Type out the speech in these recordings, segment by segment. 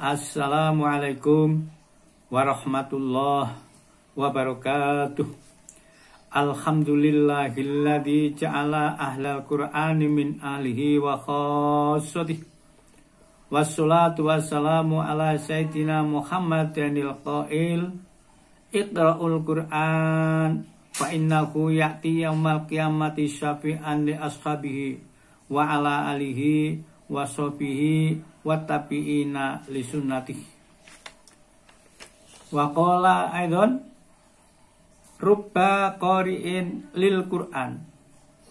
Assalamualaikum warahmatullahi wabarakatuh. Alhamdulillahilladzi ja'ala ahlal qur'ani min ahlihi wa khassatihi. Wassalatu wassalamu ala sayyidina Muhammadinil qail Iqra'ul Qur'an fa innahu ya'ti yaumal qiyamati syafi'an li ashabihi wa ala alihi wa sahbihi wa tabi'ina li sunnatihi. Wa qala aidan rubba qari'in lil Qur'an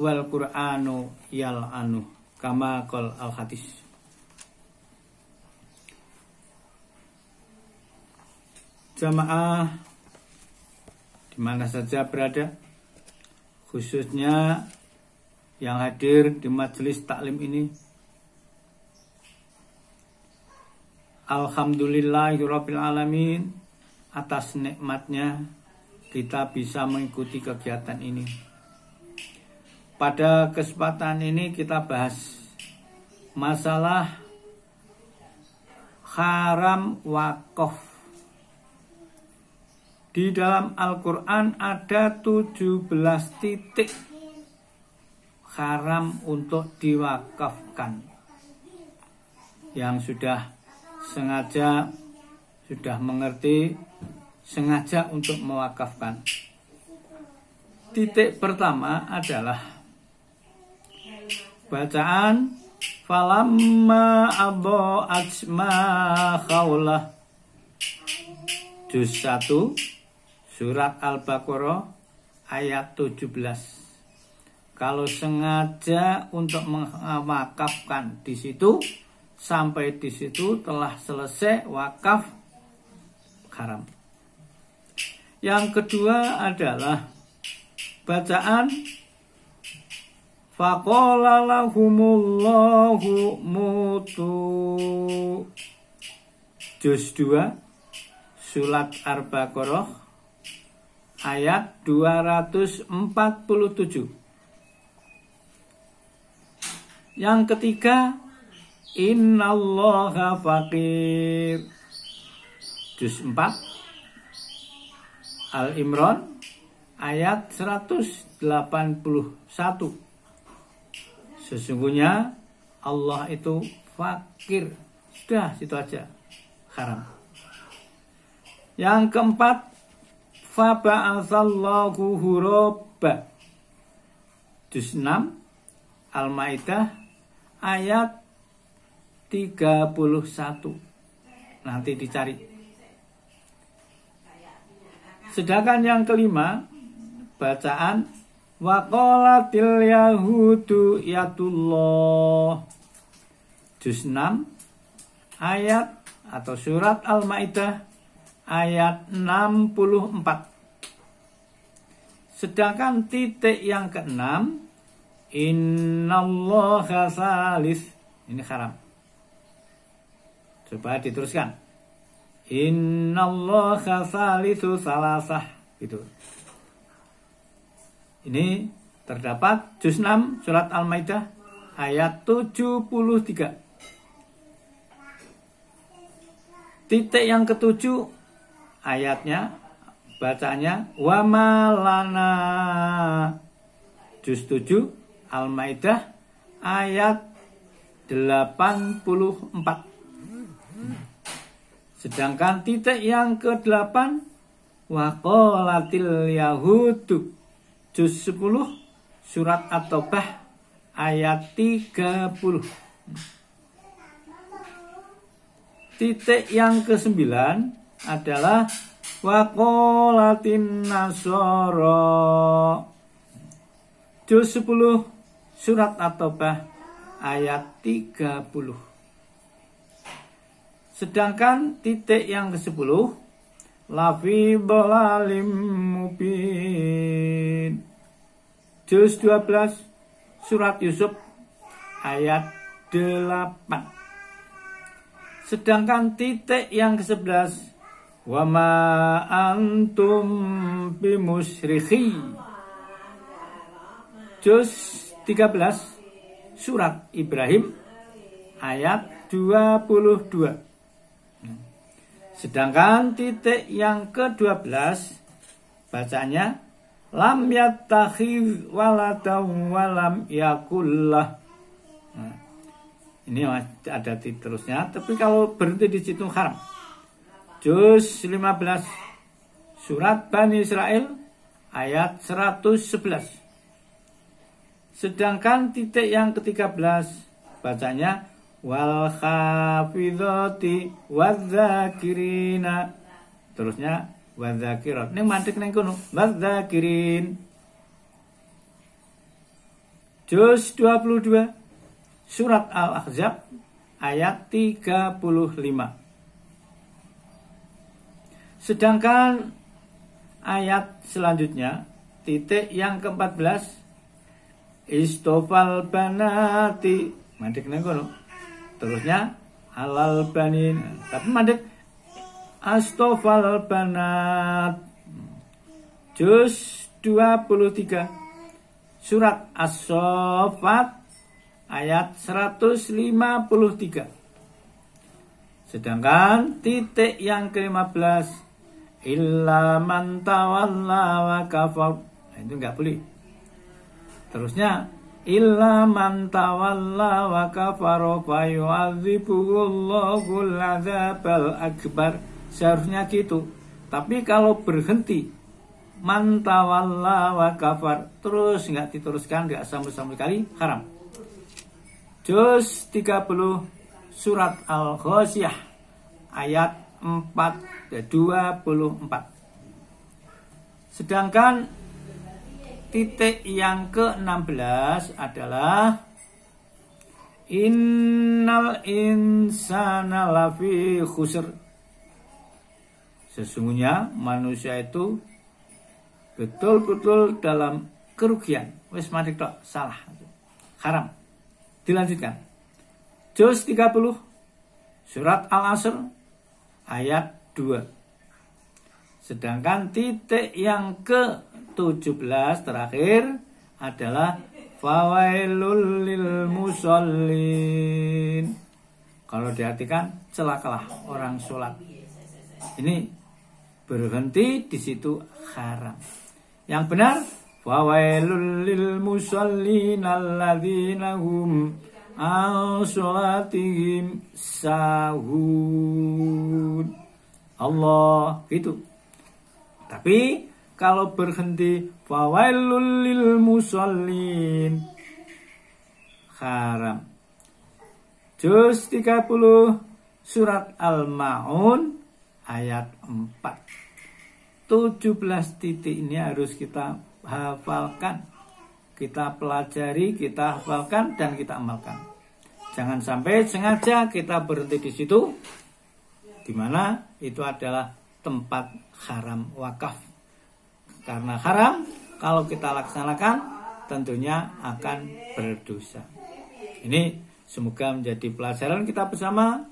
wal Qur'anu yal'anu kama qol al hadis. Jamaah di mana saja berada, khususnya yang hadir di majelis taklim ini, alhamdulillahirabbil alamin, atas nikmatnya kita bisa mengikuti kegiatan ini. Pada kesempatan ini kita bahas masalah haram wakaf. Di dalam Al-Quran ada 17 titik haram untuk diwakafkan. Yang sudah sengaja, sudah mengerti, sengaja untuk mewakafkan. Titik pertama adalah bacaan falamma adha'at ma khawlah, juz 1 surat Al-Baqarah ayat 17. Kalau sengaja untuk mewakafkan di situ, sampai di situ telah selesai wakaf, haram. Yang kedua adalah bacaan faqala lahumullahu mutu, juz 2 surat Al-Baqarah ayat 247. Yang ketiga, innallaha faqir, juz 4 Al-Imran ayat 181. Sesungguhnya Allah itu fakir. Sudah, situ aja, haram. Yang keempat, fa ba'atsallahu huraba, juz 6 Al-Maidah ayat 31. Nanti dicari. Sedangkan yang kelima, bacaan wa qalatil yahudu yatullah, juz 6 ayat atau surat Al-Maidah ayat 64. Sedangkan titik yang keenam, innallaha salis, ini haram. Coba diteruskan. Innallaha salisu salasah, gitu. Ini terdapat juz 6 surat Al-Maidah ayat 73. Titik yang ketujuh, ayatnya, bacanya wa malana, juz 7 Al-Maidah ayat 84. Sedangkan titik yang ke-8 wa qalatil yahudu, juz 10 surat At-Taubah ayat 30. Titik yang ke-9 adalah wa qalatin nasara, juz 10 surat At-Taubah ayat 30. Sedangkan titik yang ke-10 lafi dhalalim mubin, juz 12 surat Yusuf ayat 8. Sedangkan titik yang ke-11 wa ma antum bimusyrikhi, juz 13 surat Ibrahim ayat 22. Sedangkan titik yang ke-12 bacanya lam yattakhidz waladan walam yakullah. Nah, ini ada titik terusnya, tapi kalau berhenti di situ haram. Juz 15 surat Bani Israel ayat 111. Sedangkan titik yang ke-13 bacanya wal khafidhati wadzakirina. Terusnya wadzakirat. Ning mandek ning kono wadzakirin. Juz 22 surat Al-Ahzab ayat 35. Sedangkan ayat selanjutnya titik yang ke-14 istofal banati mandek ning kono. Terusnya halal banin, tapi mandek astofal banat. Juz 23 surat As-Saffat ayat 153. Sedangkan titik yang ke-15 illa man tawalla wa kafar. Nah, itu enggak boleh. Terusnya illa man tawalla wa kafara fa yu'adzibuhullahu al-'adzabal akbar. Seharusnya gitu. Tapi kalau berhenti man tawalla wa kafar terus enggak diteruskan, enggak sambung-sambung kali, haram. Juz 30 surat Al-Ghasyiyah ayat 24. Sedangkan titik yang ke-16 adalah innal insana lafi khusr. Sesungguhnya manusia itu betul-betul dalam kerugian. Wis mati tok, salah. Haram. Dilanjutkan. Juz 30 surat Al-Asr ayat 2. Sedangkan titik yang ke-17 terakhir adalah fawailul lil musallin. Kalau diartikan celakalah orang sholat. Ini berhenti di situ haram. Yang benar fawailul lil musallin alladzina hum an sholatihim sahun. Allah gitu. Tapi kalau berhenti fawailul lil musallin haram. Juz 30 surat Al-Ma'un ayat 4. 17 titik ini harus kita hafalkan, kita pelajari, kita hafalkan dan kita amalkan. Jangan sampai sengaja kita berhenti di situ, di mana itu adalah tempat haram wakaf. Karena haram, kalau kita laksanakan tentunya akan berdosa. Ini semoga menjadi pelajaran kita bersama.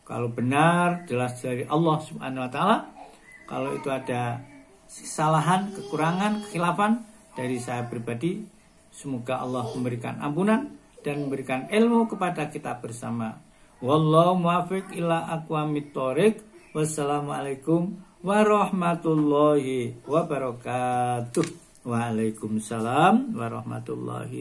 Kalau benar jelas dari Allah Subhanahu wa taala. Kalau itu ada kesalahan, kekurangan, kekhilafan dari saya pribadi, semoga Allah memberikan ampunan dan memberikan ilmu kepada kita bersama. Wallahu muwaffiq ila aqwamit thoriq. Wassalamualaikum warahmatullahi wabarakatuh. Waalaikumsalam warahmatullahi